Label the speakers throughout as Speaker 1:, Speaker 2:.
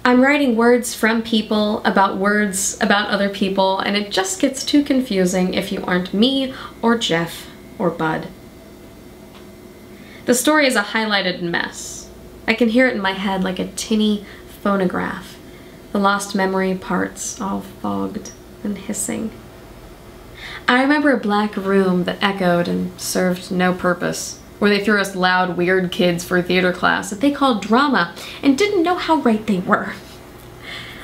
Speaker 1: I'm writing words from people about words about other people, and it just gets too confusing if you aren't me or Geoff or Bud. The story is a highlighted mess. I can hear it in my head like a tinny phonograph, the lost memory parts all fogged and hissing. I remember a black room that echoed and served no purpose, where they threw us loud, weird kids for theater class that they called drama and didn't know how right they were.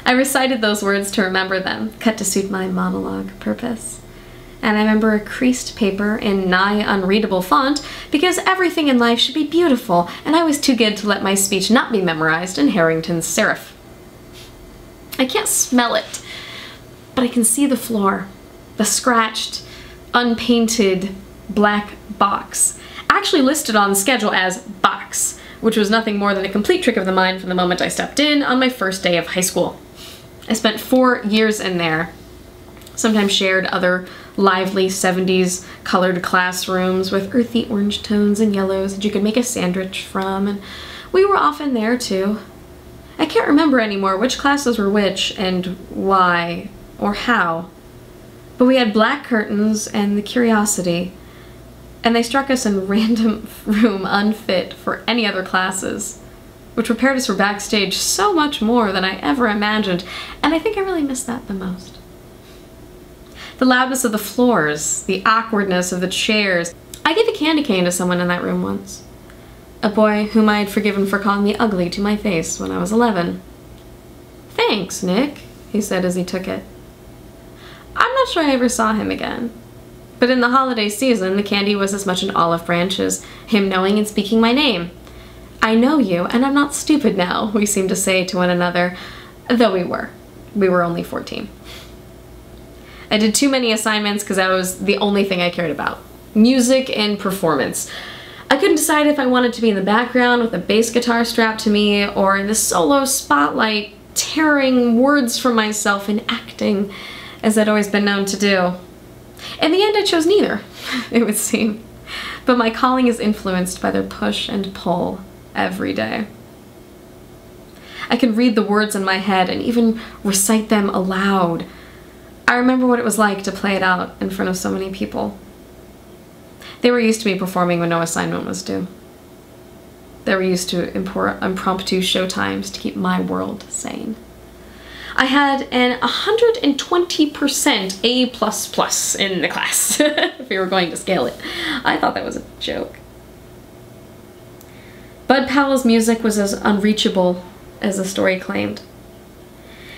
Speaker 1: I recited those words to remember them, cut to suit my monologue purpose. And I remember a creased paper in nigh unreadable font because everything in life should be beautiful, and I was too good to let my speech not be memorized in Harrington's serif. I can't smell it, but I can see the floor, the scratched, unpainted black box, actually listed on the schedule as box, which was nothing more than a complete trick of the mind from the moment I stepped in on my first day of high school. I spent 4 years in there, sometimes shared other lively 70s colored classrooms with earthy orange tones and yellows that you could make a sandwich from, and we were often there too. I can't remember anymore which classes were which and why or how, but we had black curtains and the curiosity, and they struck us in a random room unfit for any other classes, which prepared us for backstage so much more than I ever imagined, and I think I really miss that the most. The loudness of the floors, the awkwardness of the chairs. I gave a candy cane to someone in that room once. A boy whom I had forgiven for calling me ugly to my face when I was 11. "Thanks, Nick," he said as he took it. I'm not sure I ever saw him again. But in the holiday season, the candy was as much an olive branch as him knowing and speaking my name. "I know you, and I'm not stupid now," we seemed to say to one another, though we were. We were only 14. I did too many assignments because that was the only thing I cared about. Music and performance. I couldn't decide if I wanted to be in the background with a bass guitar strapped to me or in the solo spotlight tearing words from myself and acting, as I'd always been known to do. In the end, I chose neither, it would seem. But my calling is influenced by their push and pull every day. I can read the words in my head and even recite them aloud. I remember what it was like to play it out in front of so many people. They were used to me performing when no assignment was due. They were used to impromptu showtimes to keep my world sane. I had an 120% A++ in the class, if we were going to scale it. I thought that was a joke. Bud Powell's music was as unreachable as the story claimed.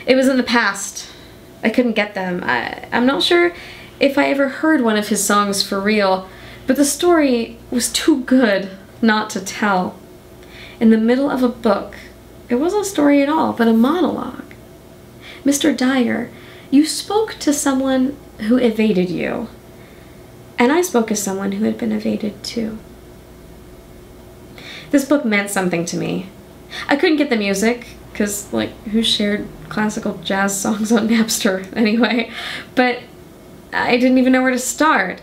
Speaker 1: It was in the past. I couldn't get them. I'm not sure if I ever heard one of his songs for real, but the story was too good not to tell. In the middle of a book, it wasn't a story at all, but a monologue. "Mr. Dyer, you spoke to someone who evaded you, and I spoke as someone who had been evaded too." This book meant something to me. I couldn't get the music, because, like, who shared classical jazz songs on Napster anyway? But I didn't even know where to start.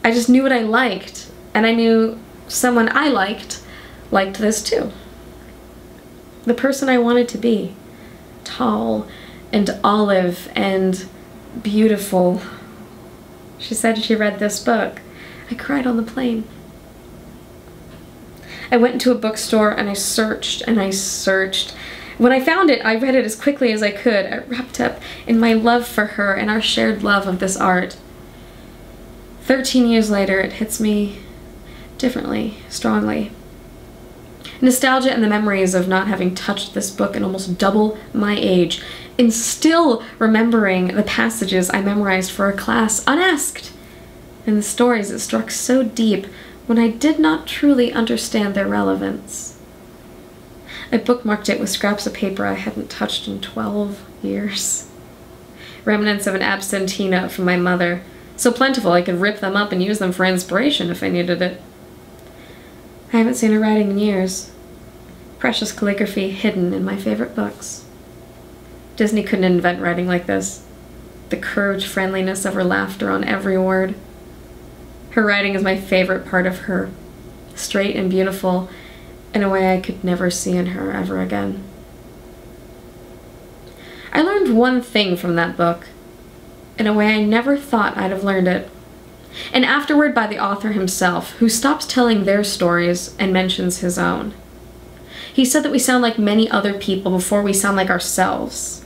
Speaker 1: I just knew what I liked, and I knew someone I liked this too. The person I wanted to be. Tall and olive and beautiful. She said she read this book. I cried on the plane. I went into a bookstore and I searched and I searched. When I found it, I read it as quickly as I could. I wrapped up in my love for her and our shared love of this art. 13 years later, it hits me differently, strongly. Nostalgia and the memories of not having touched this book in almost double my age, and still remembering the passages I memorized for a class unasked, and the stories that struck so deep when I did not truly understand their relevance. I bookmarked it with scraps of paper I hadn't touched in 12 years. Remnants of an absentee note from my mother, so plentiful I could rip them up and use them for inspiration if I needed it. I haven't seen her writing in years. Precious calligraphy hidden in my favorite books. Disney couldn't invent writing like this. The curved friendliness of her laughter on every word. Her writing is my favorite part of her. Straight and beautiful in a way I could never see in her ever again. learned one thing from that book, in a way I never thought I'd have learned it. An afterword by the author himself, who stops telling their stories and mentions his own. He said that we sound like many other people before we sound like ourselves.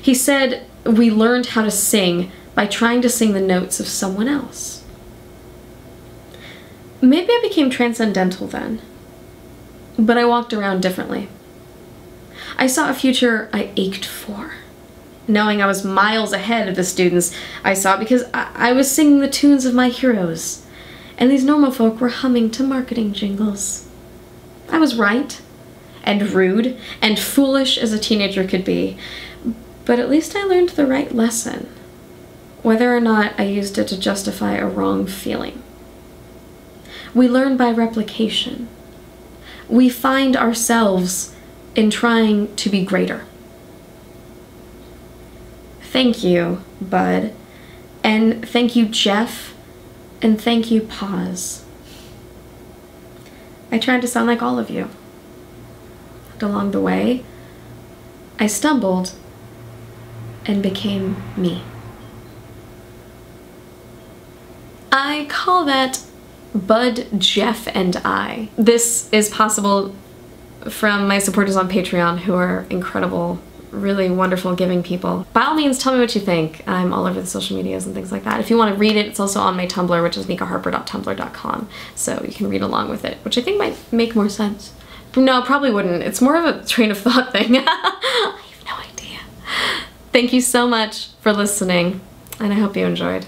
Speaker 1: He said we learned how to sing by trying to sing the notes of someone else. Maybe I became transcendental then, but I walked around differently. I saw a future I ached for, knowing I was miles ahead of the students I saw because I was singing the tunes of my heroes, and these normal folk were humming to marketing jingles. I was right, and rude, and foolish as a teenager could be, but at least I learned the right lesson, whether or not I used it to justify a wrong feeling. We learn by replication. We find ourselves in trying to be greater. Thank you, Bud, and thank you, Geoff, and thank you, Pause. I tried to sound like all of you. And along the way, I stumbled and became me. I call that Bud, Geoff, and I. This is possible from my supporters on Patreon, who are incredible, really wonderful, giving people. By all means, tell me what you think. I'm all over the social medias and things like that. If you want to read it, it's also on my Tumblr, which is nikaharper.tumblr.com, so you can read along with it, which I think might make more sense. No, probably wouldn't. It's more of a train of thought thing. I have no idea. Thank you so much for listening, and I hope you enjoyed.